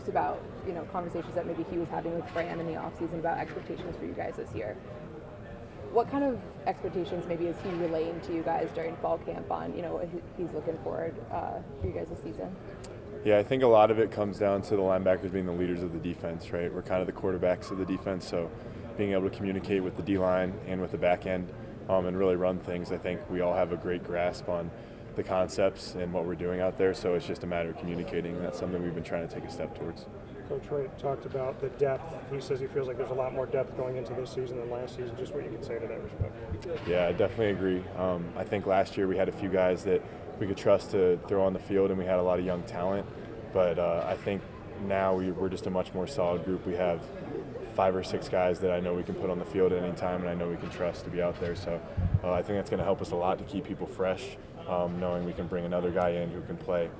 curious about, conversations that maybe he was having with Fran in the offseason about expectations for you guys this year. What kind of expectations maybe is he relaying to you guys during fall camp on, what he's looking forward for you guys this season? Yeah, I think a lot of it comes down to the linebackers being the leaders of the defense, right? We're kind of the quarterbacks of the defense, so being able to communicate with the D-line and with the back end and really run things, I think we all have a great grasp on the concepts and what we're doing out there, so it's just a matter of communicating, and that's something we've been trying to take a step towards. Coach Wright talked about the depth. He says he feels like there's a lot more depth going into this season than last season. Just what you can say to that respect. Yeah, I definitely agree. I think last year we had a few guys that we could trust to throw on the field, and we had a lot of young talent. But I think now we're just a much more solid group. We have 5 or 6 guys that I know we can put on the field at any time, and I know we can trust to be out there. So I think that's going to help us a lot to keep people fresh, knowing we can bring another guy in who can play.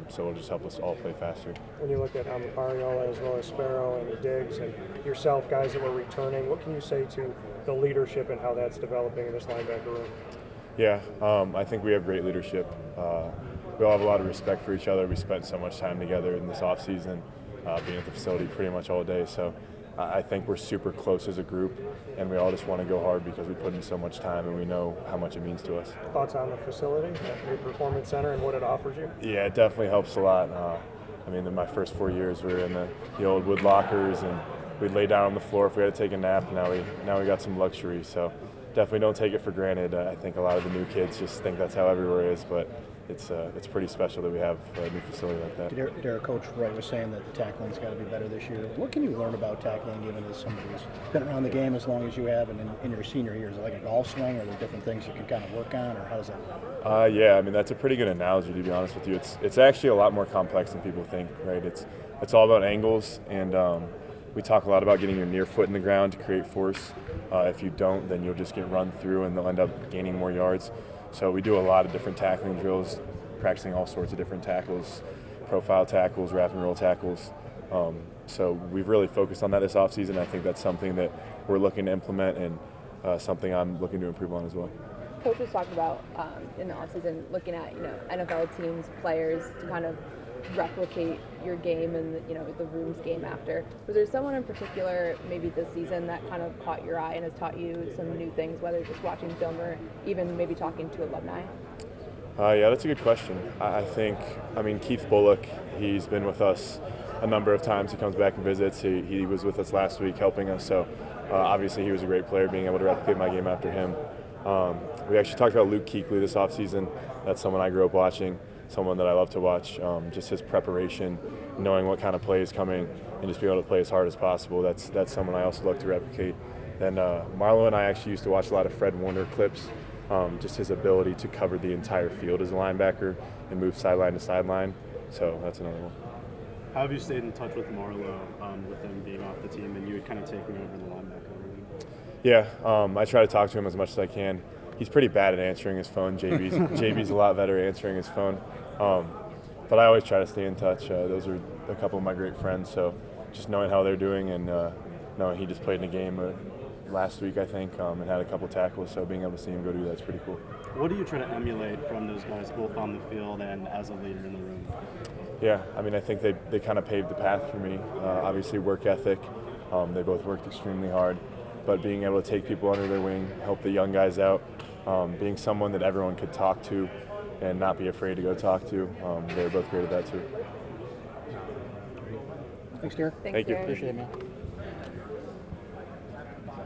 So it'll just help us all play faster. When you look at Ariola as well as Sparrow and Diggs and yourself, guys that were returning, what can you say to the leadership and how that's developing in this linebacker room? Yeah, I think we have great leadership. We all have a lot of respect for each other. We spent so much time together in this offseason, being at the facility pretty much all day. So I think we're super close as a group, and we all just want to go hard because we put in so much time and we know how much it means to us. Thoughts on the facility, that new performance center, and what it offers you? Yeah, it definitely helps a lot. In my first 4 years, we were in the old wood lockers, and we'd lay down on the floor if we had to take a nap. Now we got some luxury, so definitely don't take it for granted. I think a lot of the new kids just think that's how everywhere is, but it's pretty special that we have a new facility like that. Derek, Coach Wright was saying that the tackling's got to be better this year. What can you learn about tackling, even as somebody who's been around the game as long as you have, and in your senior year? Is it like a golf swing, or are there different things you can kind of work on, or how does that work? Yeah, that's a pretty good analogy, to be honest with you. It's actually a lot more complex than people think, right? It's all about angles, and we talk a lot about getting your near foot in the ground to create force. If you don't, then you'll just get run through, and they'll end up gaining more yards. So we do a lot of different tackling drills, practicing all sorts of different tackles, profile tackles, wrap and roll tackles. So we've really focused on that this offseason. I think that's something that we're looking to implement, and something I'm looking to improve on as well. Coach was talking about in the offseason looking at NFL teams, players to kind of replicate your game and the room's game after. Was there someone in particular maybe this season that kind of caught your eye and has taught you some new things, whether just watching film or even maybe talking to alumni? Yeah, that's a good question. I think Keith Bullock, he's been with us a number of times. He comes back and visits. He was with us last week helping us, so obviously he was a great player, being able to replicate my game after him. We actually talked about Luke Kuechly this offseason. That's someone I grew up watching, someone that I love to watch. Just his preparation, knowing what kind of play is coming, and just being able to play as hard as possible. That's someone I also look to replicate. Then Marlo and I actually used to watch a lot of Fred Warner clips. Just his ability to cover the entire field as a linebacker and move sideline to sideline. So that's another one. How have you stayed in touch with Marlo with him being off the team and you kind of taking over the linebacker room? Yeah, I try to talk to him as much as I can. He's pretty bad at answering his phone. JB's a lot better at answering his phone. But I always try to stay in touch. Those are a couple of my great friends. So just knowing how they're doing, and knowing he just played in a game last week, I think, and had a couple tackles. So being able to see him go do that's pretty cool. What do you try to emulate from those guys, both on the field and as a leader in the room? Yeah, I think they kind of paved the path for me. Obviously, work ethic. They both worked extremely hard. But being able to take people under their wing, help the young guys out, being someone that everyone could talk to and not be afraid to go talk to, they're both great at that too. Thanks, Derek. Thank you. Appreciate it, man.